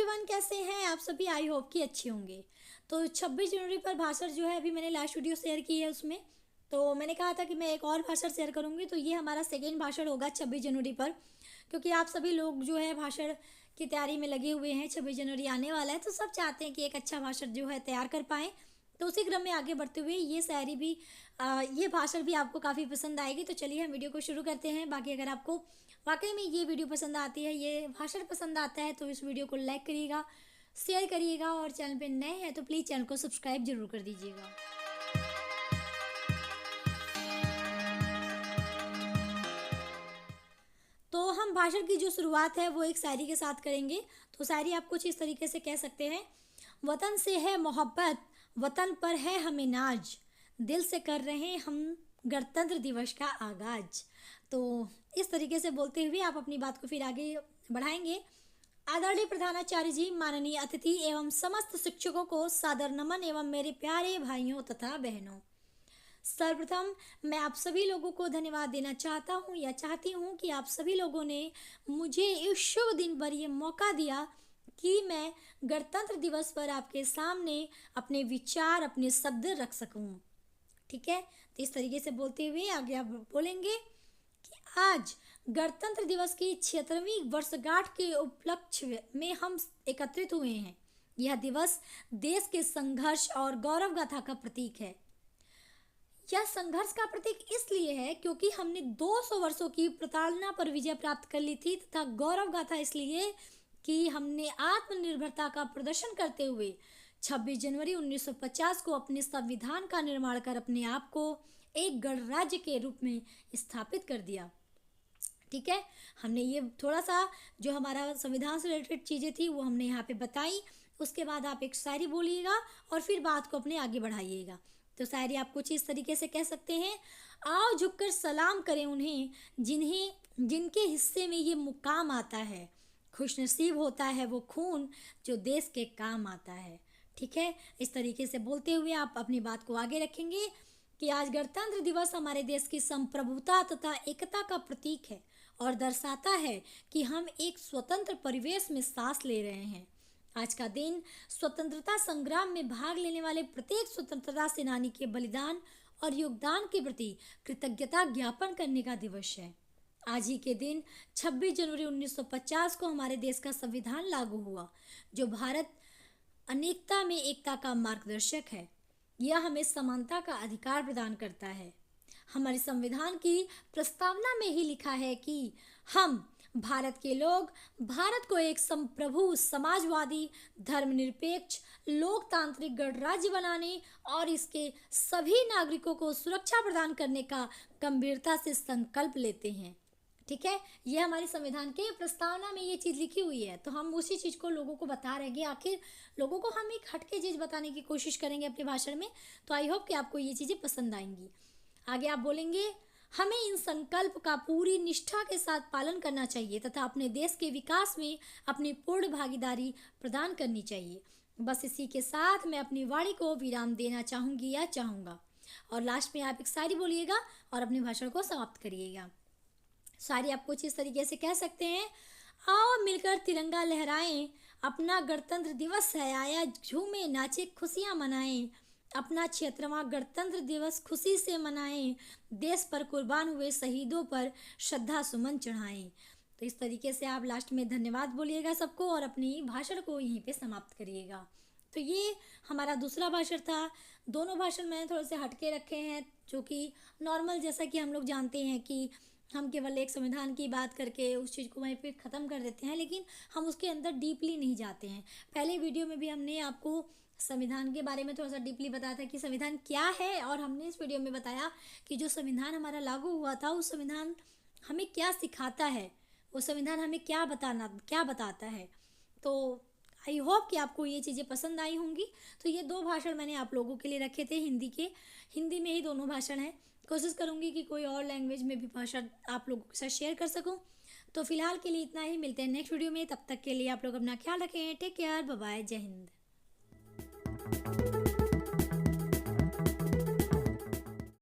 Everyone, कैसे हैं आप सभी? आई होप कि अच्छे होंगे। तो 26 जनवरी पर भाषण जो है, अभी मैंने लास्ट वीडियो शेयर की है, उसमें तो मैंने कहा था कि मैं एक और भाषण शेयर करूंगी। तो ये हमारा सेकेंड भाषण होगा 26 जनवरी पर, क्योंकि आप सभी लोग जो है भाषण की तैयारी में लगे हुए हैं। 26 जनवरी आने वाला है, तो सब चाहते हैं कि एक अच्छा भाषण जो है तैयार कर पाएँ। तो उसी क्रम में आगे बढ़ते हुए ये शायरी भी ये भाषण भी आपको काफ़ी पसंद आएगी। तो चलिए हम वीडियो को शुरू करते हैं। बाकी अगर आपको वाकई में ये वीडियो पसंद आती है, ये भाषण पसंद आता है, तो इस वीडियो को लाइक करिएगा, शेयर करिएगा, और चैनल पे नए हैं तो प्लीज़ चैनल को सब्सक्राइब जरूर कर दीजिएगा। तो हम भाषण की जो शुरुआत है वो एक शायरी के साथ करेंगे। तो शायरी आप कुछ इस तरीके से कह सकते हैं। वतन से है मोहब्बत, वतन पर है हमें नाज, दिल से कर रहे हैं हम गणतंत्र दिवस का आगाज। तो इस तरीके से बोलते हुए आप अपनी बात को फिर आगे बढ़ाएंगे। आदरणीय प्रधानाचार्य जी, माननीय अतिथि एवं समस्त शिक्षकों को सादर नमन एवं मेरे प्यारे भाइयों तथा बहनों, सर्वप्रथम मैं आप सभी लोगों को धन्यवाद देना चाहता हूँ या चाहती हूँ कि आप सभी लोगों ने मुझे इस शुभ दिन पर ये मौका दिया कि मैं गणतंत्र दिवस पर आपके सामने अपने विचार, अपने शब्द रख सकूं। ठीक है, तो इस तरीके से बोलते हुए आगे आप बोलेंगे कि आज गणतंत्र दिवस की 76वीं वर्षगांठ के उपलक्ष्य में हम एकत्रित हुए हैं। यह दिवस देश के संघर्ष और गौरव गाथा का प्रतीक है। यह संघर्ष का प्रतीक इसलिए है क्योंकि हमने 200 वर्षों की प्रताड़ना पर विजय प्राप्त कर ली थी, तथा गौरव गाथा इसलिए कि हमने आत्मनिर्भरता का प्रदर्शन करते हुए 26 जनवरी 1950 को अपने संविधान का निर्माण कर अपने आप को एक गणराज्य के रूप में स्थापित कर दिया। ठीक है, हमने ये थोड़ा सा जो हमारा संविधान से रिलेटेड चीज़ें थी वो हमने यहाँ पे बताई। उसके बाद आप एक शायरी बोलिएगा और फिर बात को अपने आगे बढ़ाइएगा। तो शायरी आप कुछ इस तरीके से कह सकते हैं। आओ झुककर सलाम करें उन्हें जिनके हिस्से में ये मुकाम आता है, खुशनसीब होता है वो खून जो देश के काम आता है। ठीक है, इस तरीके से बोलते हुए आप अपनी बात को आगे रखेंगे कि आज गणतंत्र दिवस हमारे देश की संप्रभुता तथा एकता का प्रतीक है और दर्शाता है कि हम एक स्वतंत्र परिवेश में सांस ले रहे हैं। आज का दिन स्वतंत्रता संग्राम में भाग लेने वाले प्रत्येक स्वतंत्रता सेनानी के बलिदान और योगदान के प्रति कृतज्ञता ज्ञापन करने का दिवस है। आज ही के दिन 26 जनवरी 1950 को हमारे देश का संविधान लागू हुआ, जो भारत अनेकता में एकता का मार्गदर्शक है। यह हमें समानता का अधिकार प्रदान करता है। हमारे संविधान की प्रस्तावना में ही लिखा है कि हम भारत के लोग भारत को एक संप्रभु, समाजवादी, धर्मनिरपेक्ष, लोकतांत्रिक गणराज्य बनाने और इसके सभी नागरिकों को सुरक्षा प्रदान करने का गंभीरता से संकल्प लेते हैं। ठीक है, ये हमारे संविधान के प्रस्तावना में ये चीज़ लिखी हुई है, तो हम उसी चीज़ को लोगों को बता रहेंगे। आखिर लोगों को हम एक हटके चीज़ बताने की कोशिश करेंगे अपने भाषण में। तो आई होप कि आपको ये चीज़ें पसंद आएंगी। आगे आप बोलेंगे, हमें इन संकल्प का पूरी निष्ठा के साथ पालन करना चाहिए तथा अपने देश के विकास में अपनी पूर्ण भागीदारी प्रदान करनी चाहिए। बस इसी के साथ मैं अपनी वाणी को विराम देना चाहूँगी या चाहूँगा। और लास्ट में आप एक शायरी बोलिएगा और अपने भाषण को समाप्त करिएगा। शायरी आप कुछ इस तरीके से कह सकते हैं। आओ मिलकर तिरंगा लहराएं, अपना गणतंत्र दिवस है आया, झूमे नाचे खुशियाँ मनाएं, अपना 76वां गणतंत्र दिवस खुशी से मनाएं, देश पर कुर्बान हुए शहीदों पर श्रद्धा सुमन चढ़ाएं। तो इस तरीके से आप लास्ट में धन्यवाद बोलिएगा सबको और अपनी भाषण को यहीं पे समाप्त करिएगा। तो ये हमारा दूसरा भाषण था। दोनों भाषण मैंने थोड़े से हटके रखे हैं, जो कि नॉर्मल, जैसा कि हम लोग जानते हैं कि हम केवल एक संविधान की बात करके उस चीज़ को वहीं पे ख़त्म कर देते हैं, लेकिन हम उसके अंदर डीपली नहीं जाते हैं। पहले वीडियो में भी हमने आपको संविधान के बारे में थोड़ा सा डीपली बताया था कि संविधान क्या है, और हमने इस वीडियो में बताया कि जो संविधान हमारा लागू हुआ था, उस संविधान हमें क्या सिखाता है, वो संविधान हमें क्या बताता है। तो आई होप कि आपको ये चीज़ें पसंद आई होंगी। तो ये दो भाषण मैंने आप लोगों के लिए रखे थे, हिंदी में ही दोनों भाषण हैं। कोशिश करूँगी कि कोई और लैंग्वेज में भी भाषण आप लोगों के साथ शेयर कर सकूँ। तो फिलहाल के लिए इतना ही, मिलते हैं नेक्स्ट वीडियो में। तब तक के लिए आप लोग अपना ख्याल रखें। टेक केयर, बाय बाय, जय हिंद।